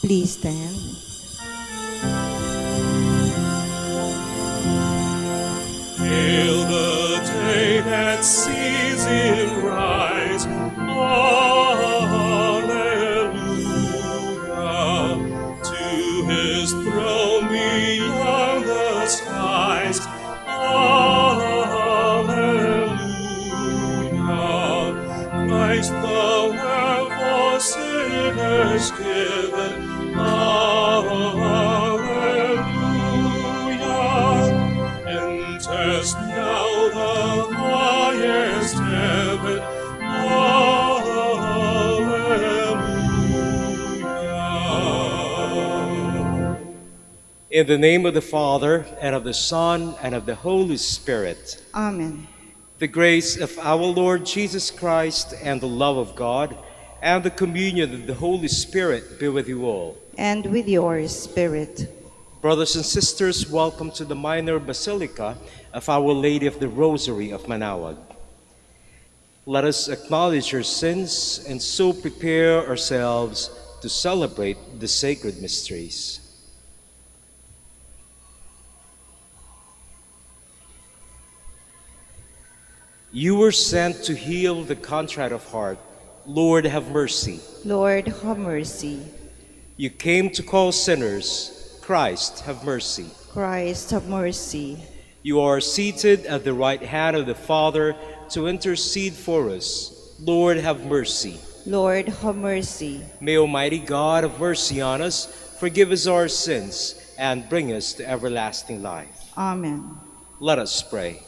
Please stand. Hail the day that sees him rise. Alleluia. To his throne beyond the skies. Alleluia. Christ the Lamb for sinners given. Alleluia. Enters now the highest heaven. Alleluia. In the name of the Father, and of the Son, and of the Holy Spirit. Amen. The grace of our Lord Jesus Christ, and the love of God, and the communion of the Holy Spirit be with you all. And with your spirit. Brothers and sisters, welcome to the Minor Basilica of Our Lady of the Rosary of Manaoag. Let us acknowledge our sins and so prepare ourselves to celebrate the sacred mysteries. You were sent to heal the contrite of heart. Lord, have mercy. Lord, have mercy. You came to call sinners. Christ, have mercy. Christ, have mercy. You are seated at the right hand of the Father to intercede for us. Lord, have mercy. Lord, have mercy. May Almighty God have mercy on us, forgive us our sins, and bring us to everlasting life. Amen. Let us pray.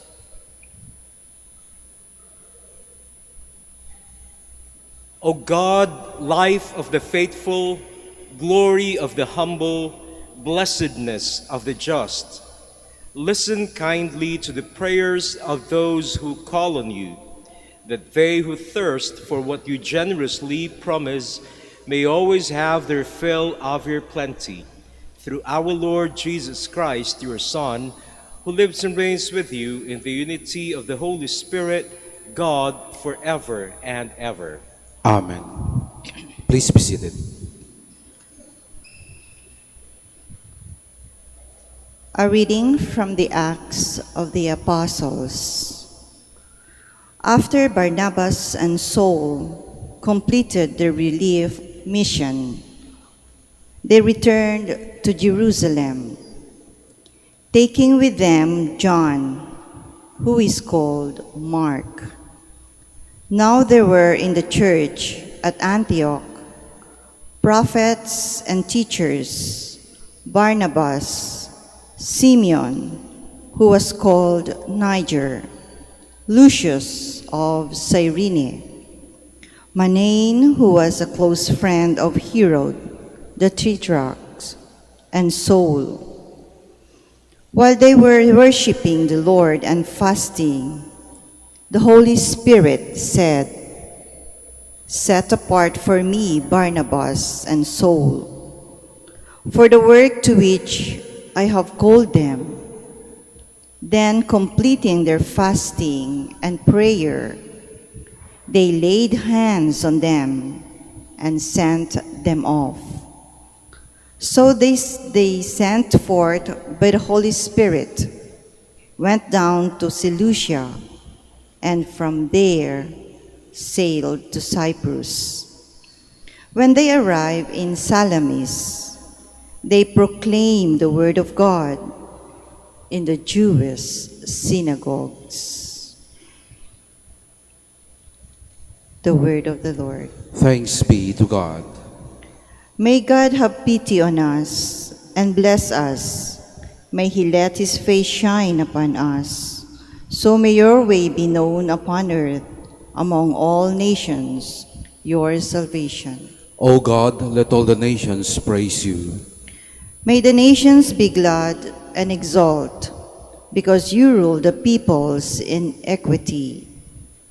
O God, life of the faithful, glory of the humble, blessedness of the just, listen kindly to the prayers of those who call on you, that they who thirst for what you generously promise may always have their fill of your plenty. Through our Lord Jesus Christ, your Son, who lives and reigns with you in the unity of the Holy Spirit, God, forever and ever. Amen. Please be seated. A reading from the Acts of the Apostles. After Barnabas and Saul completed their relief mission, they returned to Jerusalem, taking with them John, who is called Mark. Now there were in the church at Antioch prophets and teachers: Barnabas, Simeon, who was called Niger, Lucius of Cyrene, Manaen, who was a close friend of Herod the Tetrarch, and Saul. While they were worshiping the Lord and fasting, the Holy Spirit said, "Set apart for me Barnabas and Saul, for the work to which I have called them." Then, completing their fasting and prayer, they laid hands on them and sent them off. So they sent forth by the Holy Spirit, went down to Seleucia, and from there sailed to Cyprus. When they arrived in Salamis, they proclaimed the word of God in the Jewish synagogues. The word of the Lord. Thanks be to God. May God have pity on us and bless us. May He let His face shine upon us. So may your way be known upon earth, among all nations, your salvation. O God, let all the nations praise you. May the nations be glad and exult, because you rule the peoples in equity.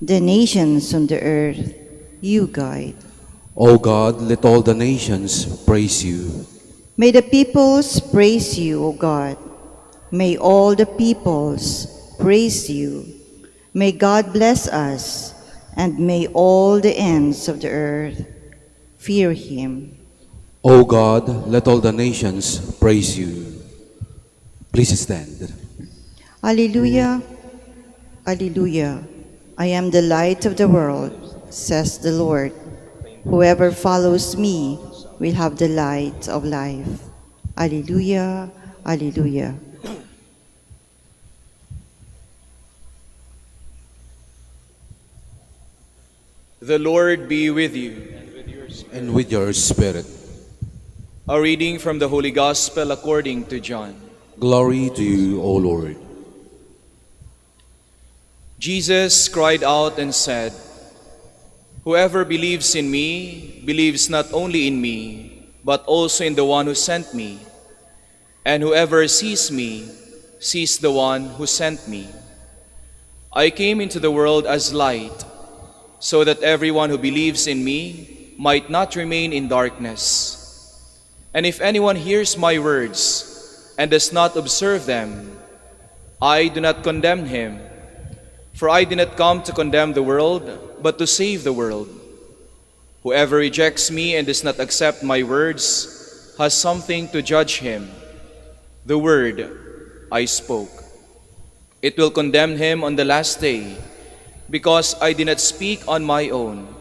The nations on the earth you guide. O God, let all the nations praise you. May the peoples praise you, O God. May all the peoples praise you. May God bless us, and may all the ends of the earth fear Him. O God, let all the nations praise you. Please stand. Alleluia, alleluia. I am the light of the world, says the Lord. Whoever follows me will have the light of life. Alleluia, alleluia. The Lord be with you. And with your spirit. A reading from the Holy Gospel according to John. Glory to you, O Lord. Jesus cried out and said, "Whoever believes in me believes not only in me, but also in the one who sent me. And whoever sees me sees the one who sent me. I came into the world as light, so that everyone who believes in me might not remain in darkness. And if anyone hears my words and does not observe them, I do not condemn him, for I did not come to condemn the world, but to save the world. Whoever rejects me and does not accept my words has something to judge him. The word I spoke. It will condemn him on the last day, because I did not speak on my own,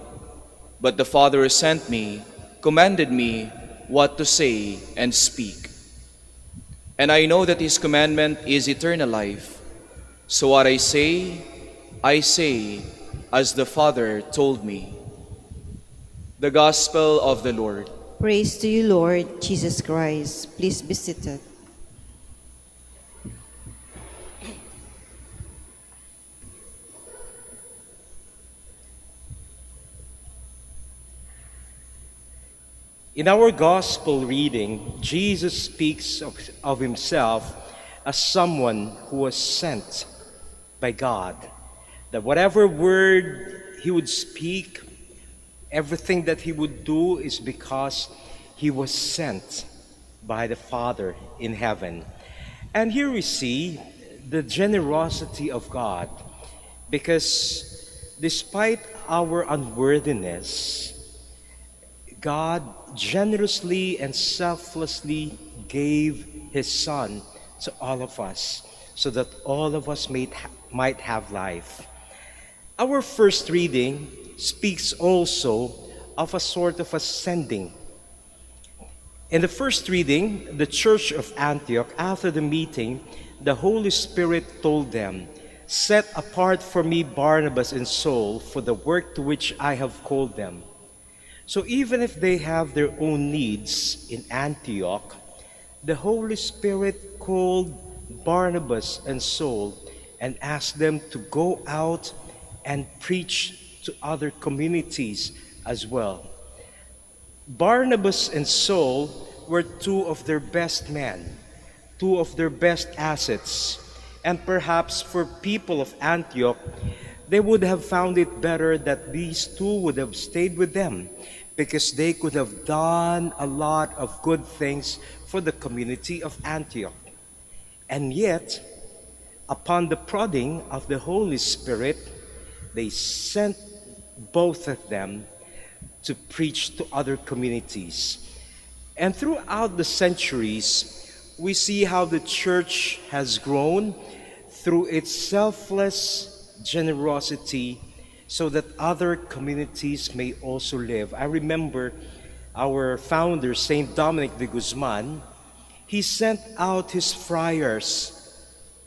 but the Father who sent me commanded me what to say and speak. And I know that his commandment is eternal life. So what I say as the Father told me." The Gospel of the Lord. Praise to you, Lord Jesus Christ. Please be seated. In our gospel reading, Jesus speaks of himself as someone who was sent by God. That whatever word he would speak, everything that he would do is because he was sent by the Father in heaven. And here we see the generosity of God, because despite our unworthiness, God generously and selflessly gave his Son to all of us, so that all of us might have life. Our first reading speaks also of a sort of a sending. In the first reading, the church of Antioch, after the meeting, the Holy Spirit told them, "Set apart for me Barnabas and Saul for the work to which I have called them." So even if they have their own needs in Antioch, the Holy Spirit called Barnabas and Saul and asked them to go out and preach to other communities as well. Barnabas and Saul were two of their best men, two of their best assets, and perhaps for people of Antioch, they would have found it better that these two would have stayed with them, because they could have done a lot of good things for the community of Antioch. And yet, upon the prodding of the Holy Spirit, they sent both of them to preach to other communities. And throughout the centuries, we see how the church has grown through its selfless generosity, so that other communities may also live. I remember our founder, Saint Dominic de Guzman. He sent out his friars,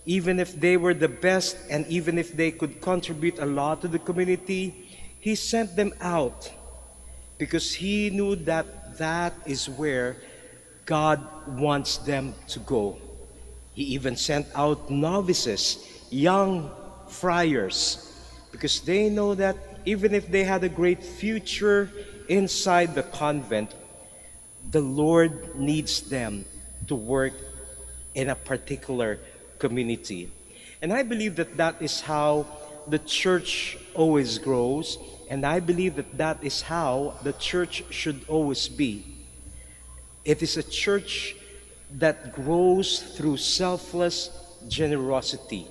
even if they were the best and even if they could contribute a lot to the community. He sent them out because he knew that that is where God wants them to go. He even sent out novices, young friars, because they know that even if they had a great future inside the convent, the Lord needs them to work in a particular community. And I believe that that is how the church always grows, and I believe that that is how the church should always be. It is a church that grows through selfless generosity.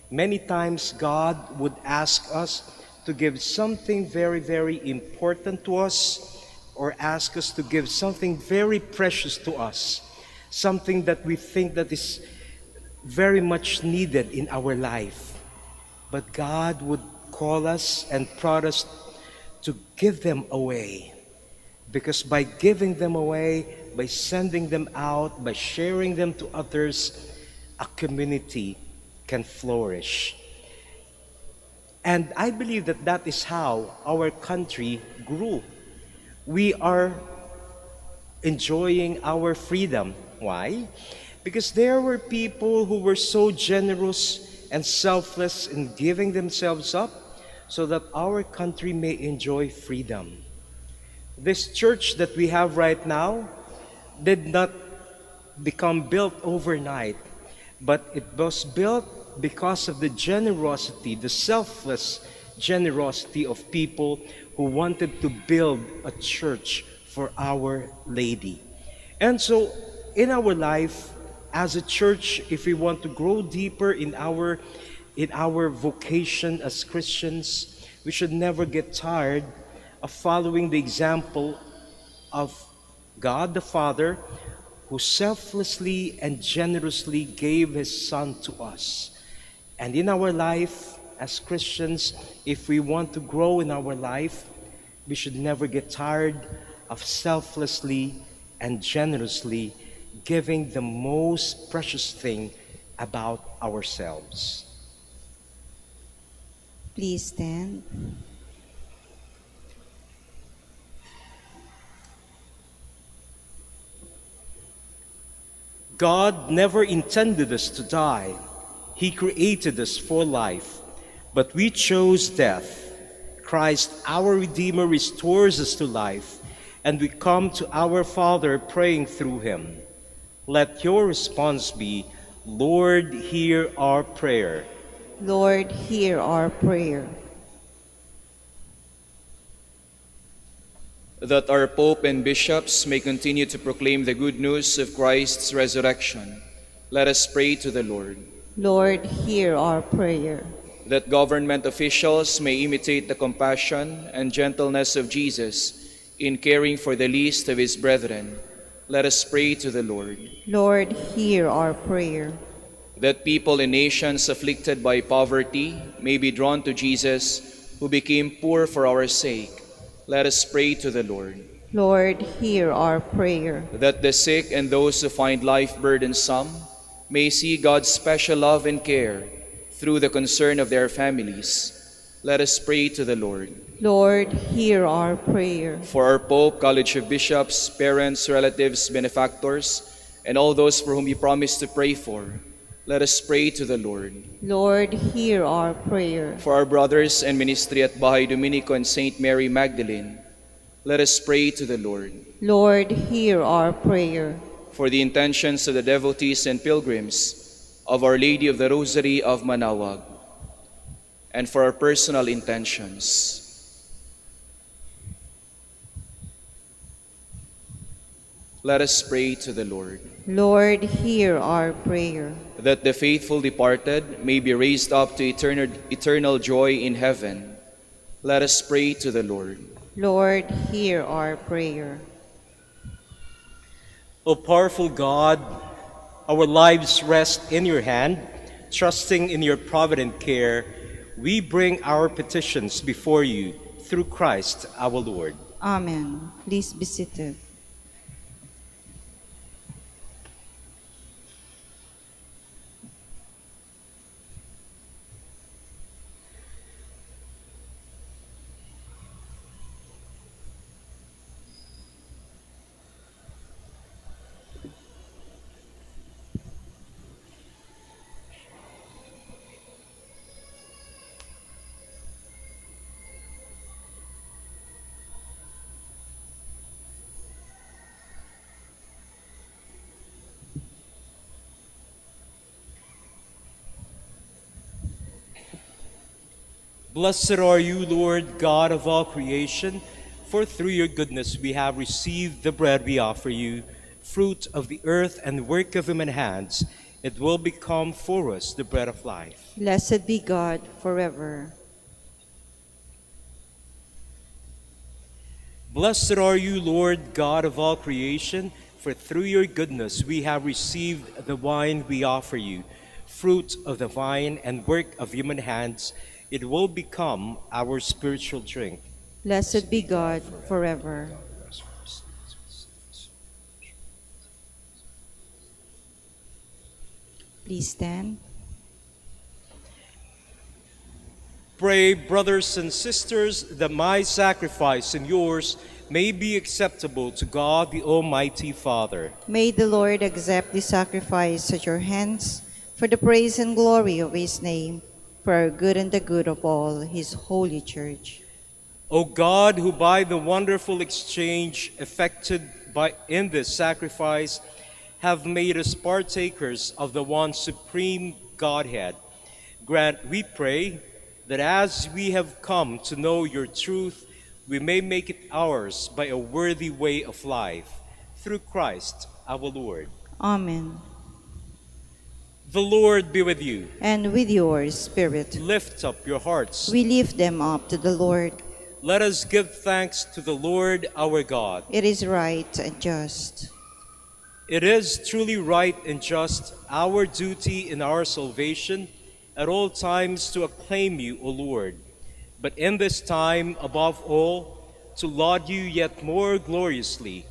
Many times God would ask us to give something very, very important to us, or ask us to give something very precious to us, something that we think that is very much needed in our life. But God would call us and prod us to give them away. Because by giving them away, by sending them out, by sharing them to others, a community can flourish. And I believe that that is how our country grew. We are enjoying our freedom. Why? Because there were people who were so generous and selfless in giving themselves up so that our country may enjoy freedom. This church that we have right now did not become built overnight, but it was built because of the generosity, the selfless generosity of people who wanted to build a church for Our Lady. And so, in our life, as a church, if we want to grow deeper in our vocation as Christians, we should never get tired of following the example of God the Father, who selflessly and generously gave His Son to us. And in our life as Christians, if we want to grow in our life, we should never get tired of selflessly and generously giving the most precious thing about ourselves. Please stand. God never intended us to die. He created us for life, but we chose death. Christ, our Redeemer, restores us to life, and we come to our Father praying through Him. Let your response be, Lord, hear our prayer. Lord, hear our prayer. That our Pope and bishops may continue to proclaim the good news of Christ's resurrection, let us pray to the Lord. Lord, hear our prayer. That government officials may imitate the compassion and gentleness of Jesus in caring for the least of His brethren, let us pray to the Lord. Lord, hear our prayer. That people in nations afflicted by poverty may be drawn to Jesus, who became poor for our sake, let us pray to the Lord. Lord, hear our prayer. That the sick and those who find life burdensome may see God's special love and care through the concern of their families, let us pray to the Lord. Lord, hear our prayer. For our Pope, College of Bishops, parents, relatives, benefactors, and all those for whom we promise to pray for, let us pray to the Lord. Lord, hear our prayer. For our brothers and ministry at Bahay Dominico and Saint Mary Magdalene, let us pray to the Lord. Lord, hear our prayer. For the intentions of the devotees and pilgrims of Our Lady of the Rosary of Manaoag, and for our personal intentions. Let us pray to the Lord. Lord, hear our prayer. That the faithful departed may be raised up to eternal joy in heaven, let us pray to the Lord. Lord, hear our prayer. O powerful God, our lives rest in your hand. Trusting in your provident care, we bring our petitions before you through Christ our Lord. Amen. Please be seated. Blessed are you, Lord, God of all creation, for through your goodness we have received the bread we offer you, fruit of the earth and work of human hands. It will become for us the bread of life. Blessed be God forever. Blessed are you, Lord God of all creation, for through your goodness we have received the wine we offer you, fruit of the vine and work of human hands. It will become our spiritual drink. Blessed be God forever. Please stand. Pray, brothers and sisters, that my sacrifice and yours may be acceptable to God the Almighty Father. May the Lord accept the sacrifice at your hands for the praise and glory of his name, for our good and the good of all his holy church. O God, who by the wonderful exchange effected in this sacrifice have made us partakers of the one supreme Godhead, grant, we pray, that as we have come to know your truth, we may make it ours by a worthy way of life. Through Christ our Lord. Amen. The Lord be with you. And with your spirit, Lift up your hearts. we lift them up to the Lord. Let us give thanks to the Lord our God. It is right and just. It is truly right and just, our duty in our salvation, at all times to acclaim you, O Lord, but in this time, above all, to laud you yet more gloriously,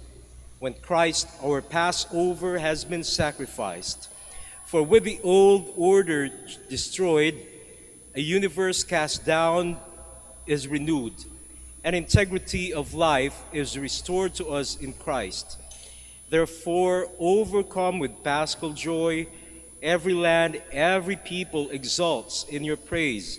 when Christ, our Passover, has been sacrificed. For with the old order destroyed, a universe cast down is renewed, and integrity of life is restored to us in Christ. Therefore, overcome with paschal joy, every land, every people exults in your praise,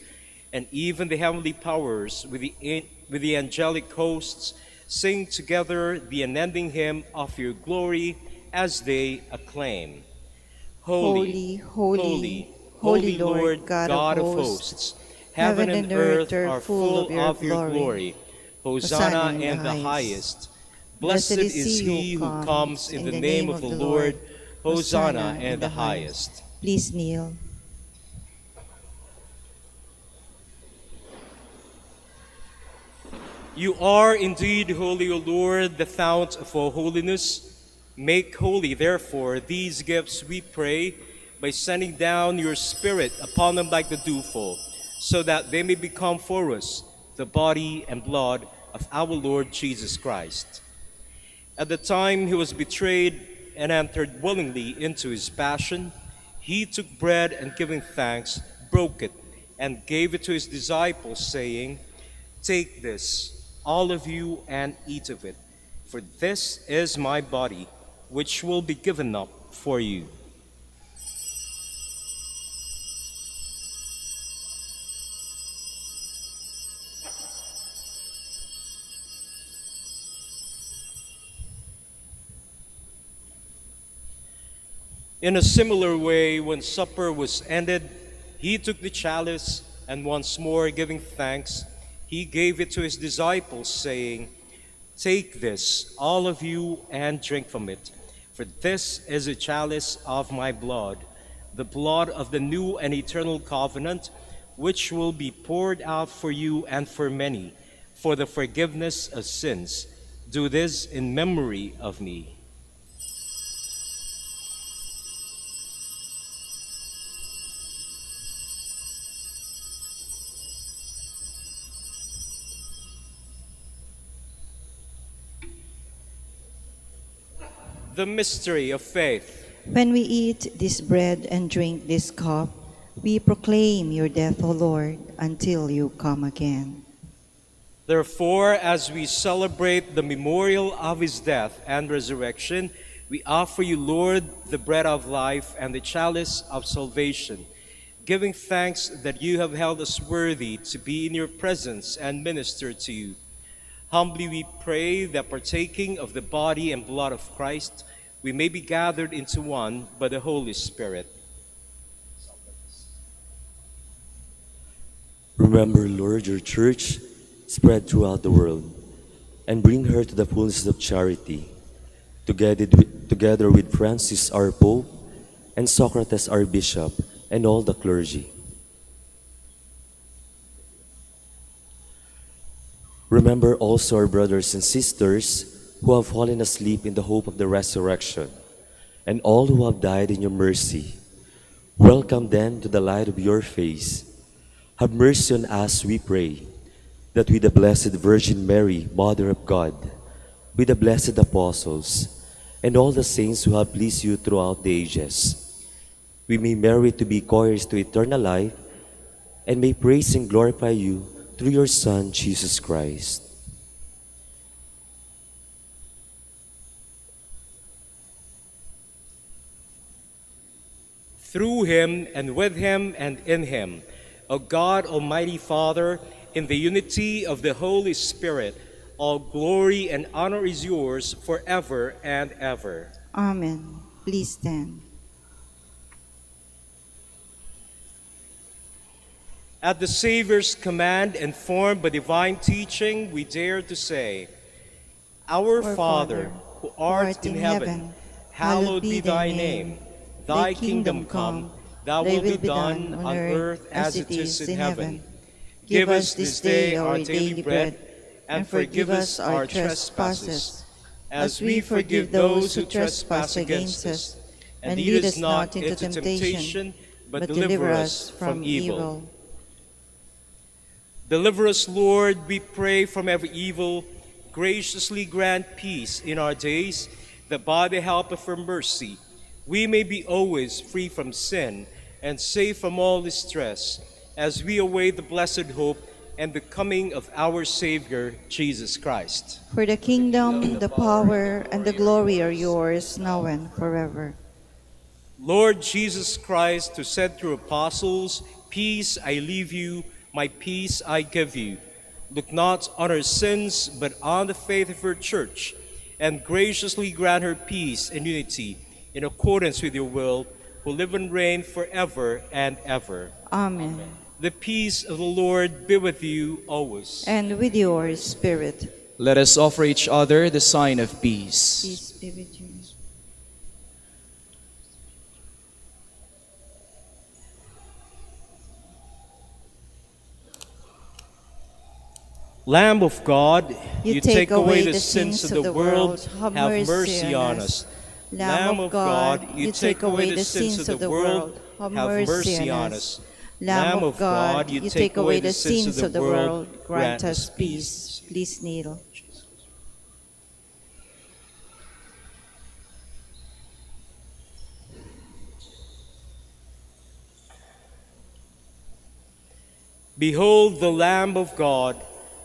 and even the heavenly powers with the angelic hosts sing together the unending hymn of your glory as they acclaim. Holy, holy, holy Lord God of hosts. Heaven and earth are full of your glory. Hosanna in the highest. Blessed is he who comes in the name of the Lord. Hosanna in the highest. Please kneel. You are indeed holy, O Lord, the fount of all holiness. Make holy, therefore, these gifts, we pray, by sending down your Spirit upon them like the dewfall, so that they may become for us the body and blood of our Lord Jesus Christ. At the time he was betrayed and entered willingly into his passion, he took bread and giving thanks, broke it, and gave it to his disciples, saying, "Take this, all of you, and eat of it, for this is my body, which will be given up for you." In a similar way, when supper was ended, he took the chalice, and once more giving thanks, he gave it to his disciples, saying, "Take this, all of you, and drink from it, for this is a chalice of my blood, the blood of the new and eternal covenant, which will be poured out for you and for many, for the forgiveness of sins. Do this in memory of me." The mystery of faith. When we eat this bread and drink this cup, we proclaim your death, O Lord, until you come again. Therefore, as we celebrate the memorial of his death and resurrection, we offer you, Lord, the bread of life and the chalice of salvation, giving thanks that you have held us worthy to be in your presence and minister to you. Humbly we pray that partaking of the body and blood of Christ, we may be gathered into one by the Holy Spirit. Remember, Lord, your church spread throughout the world, and bring her to the fullness of charity, together with Francis, our Pope, and Socrates, our Bishop, and all the clergy. Remember also our brothers and sisters who have fallen asleep in the hope of the resurrection, and all who have died in your mercy. Welcome them to the light of your face. Have mercy on us, we pray, that with the Blessed Virgin Mary, Mother of God, with the blessed apostles, and all the saints who have pleased you throughout the ages, we may merit to be co-heirs to eternal life, and may praise and glorify you through your Son, Jesus Christ. Through him, and with him, and in him, O God, Almighty Father, in the unity of the Holy Spirit, all glory and honor is yours forever and ever. Amen. Please stand. At the Savior's command, informed by divine teaching, we dare to say, Our Father, who art in heaven, hallowed be thy name. Thy kingdom come, thy will be done on earth as it is in heaven. Give us this day our daily bread, and forgive us our trespasses, as we forgive those who trespass against us. And lead us not into temptation, but deliver us from evil. Deliver us, Lord, we pray, from every evil. Graciously grant peace in our days, that by the help of your mercy we may be always free from sin and safe from all distress, as we await the blessed hope and the coming of our Savior, Jesus Christ. For the kingdom, the power, and the glory are yours, now and forever. Lord Jesus Christ, who said through apostles, Peace I leave you, my peace I give you. Look not on our sins, but on the faith of your church, and graciously grant her peace and unity in accordance with your will, who live and reign forever and ever. Amen. The peace of the Lord be with you always. And with your spirit. Let us offer each other the sign of peace. Peace be with you. Lamb of God, You take away the sins of the world, have mercy on us. Lamb of God, you take away the sins of the world, have mercy on us. Lamb of God, you take away the sins of the world, grant us peace. Please kneel. Behold the Lamb of God.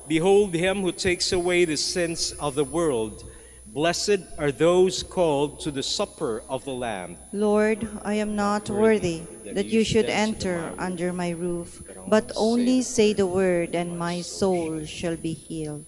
Behold him who takes away the sins of the world. Blessed are those called to the supper of the Lamb. Lord, I am not worthy that you should enter under my roof, but only say the word, and my soul shall be healed.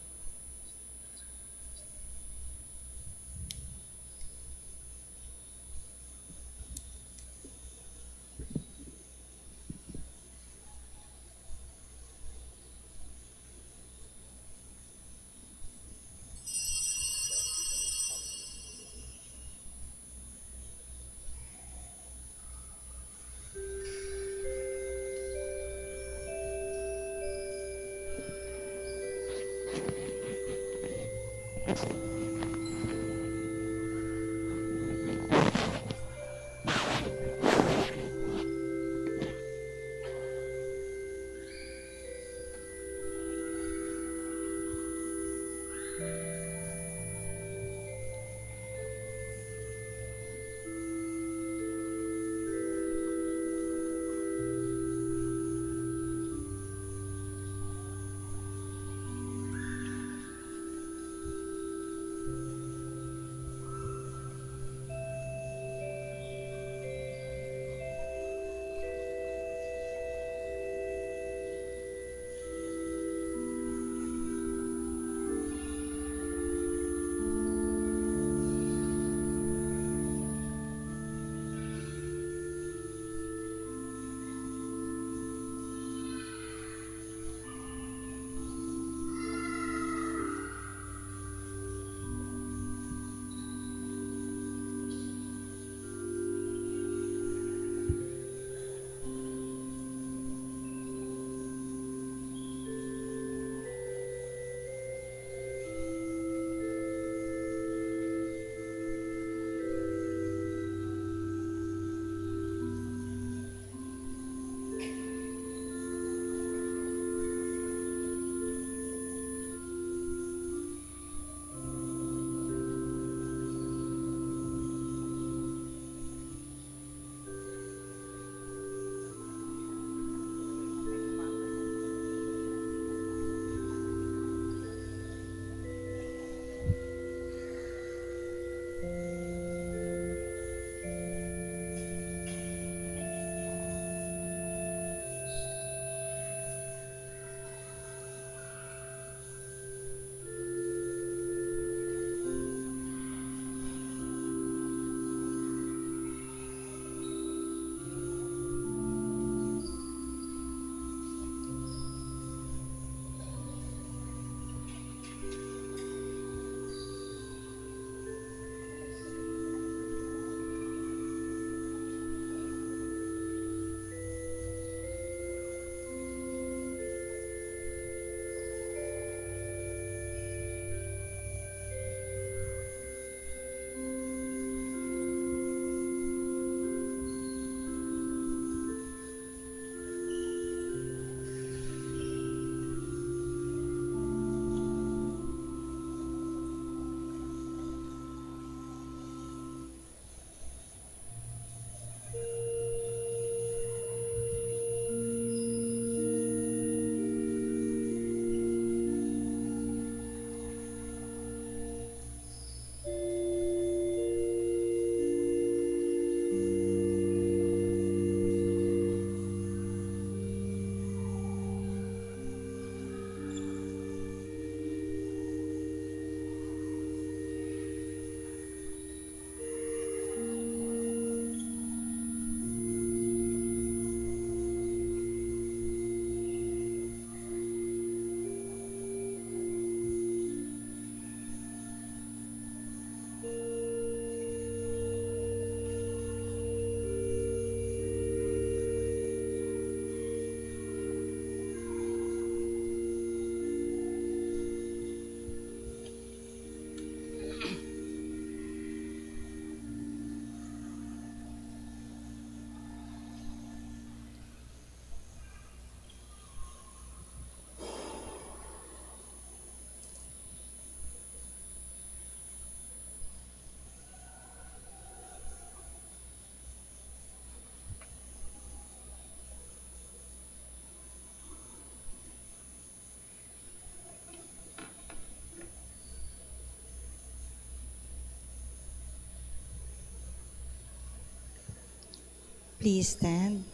Please stand.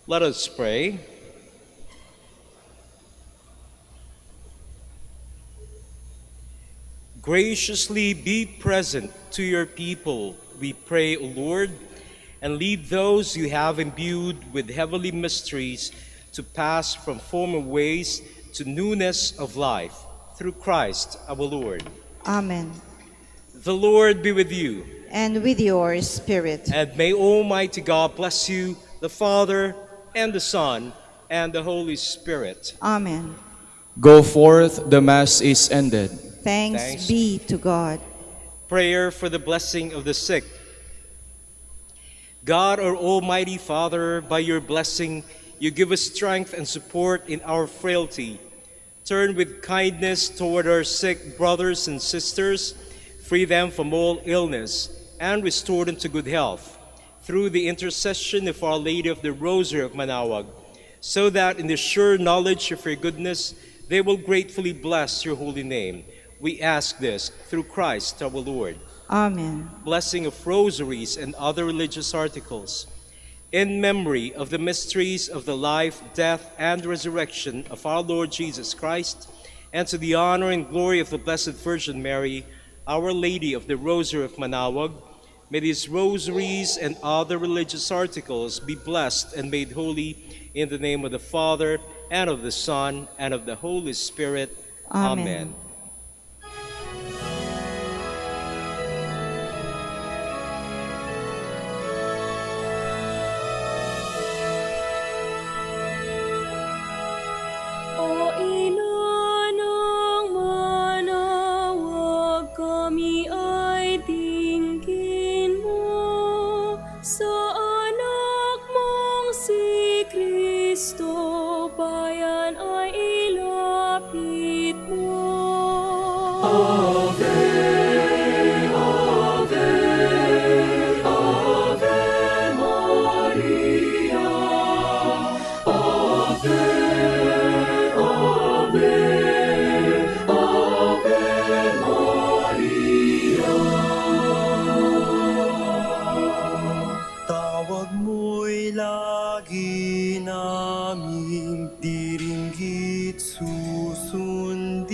Let us pray. Graciously be present to your people, we pray, O Lord, and lead those you have imbued with heavenly mysteries to pass from former ways to newness of life, through Christ our Lord. Amen. The Lord be with you, And with your spirit. and may Almighty God bless you, the Father, and the Son, and the Holy Spirit. Amen. Go forth, the Mass is ended. Thanks be to God. Prayer for the blessing of the sick. God, our Almighty Father, by your blessing, you give us strength and support in our frailty. Turn with kindness toward our sick brothers and sisters, free them from all illness, and restore them to good health, through the intercession of Our Lady of the Rosary of Manaoag, so that in the sure knowledge of your goodness, they will gratefully bless your holy name. We ask this through Christ our Lord. Amen. Blessing of rosaries and other religious articles. In memory of the mysteries of the life, death, and resurrection of our Lord Jesus Christ, and to the honor and glory of the Blessed Virgin Mary, Our Lady of the Rosary of Manaoag, may these rosaries and other religious articles be blessed and made holy in the name of the Father, and of the Son, and of the Holy Spirit. Amen. Amen. O ina ng Manaoag, kami ay tingin mo sa anak mong si Kristo, bayan ay ilapit mo. Tawag mo'y lagi naming diringgit susundin,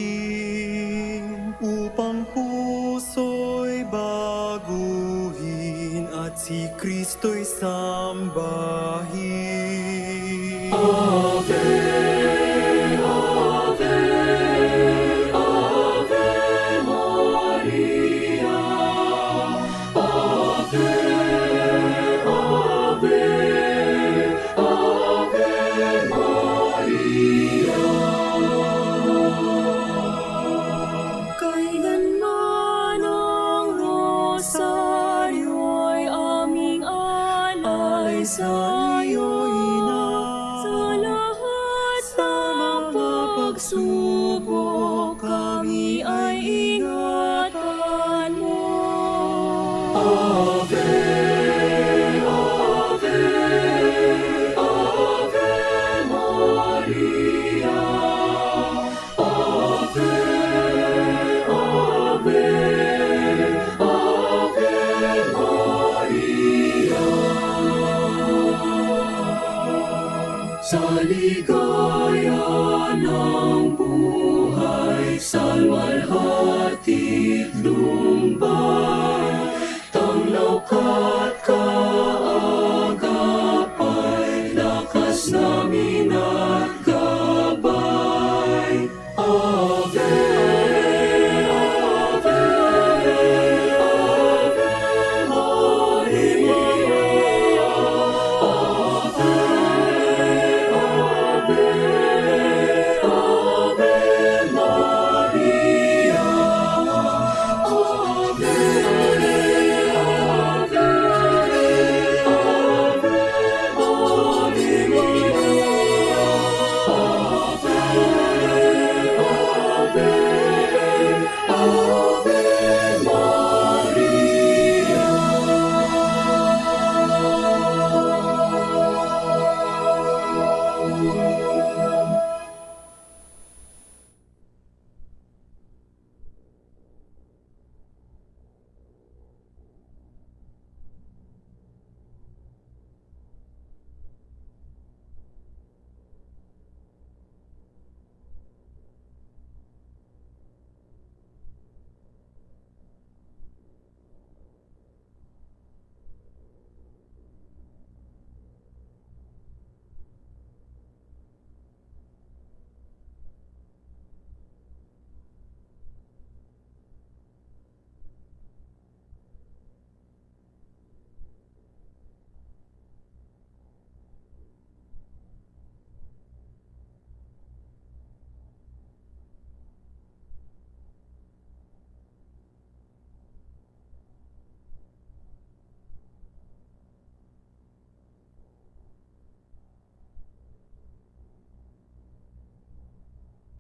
upang puso'y baguhin at si Kristo'y sambahin. Kailanman ang rosaryo'y aming alay sa iyo, Ina. Sa lahat ng pagsubok, kami ay ingatan mo. Sa ligaya ng buhay, salwalhati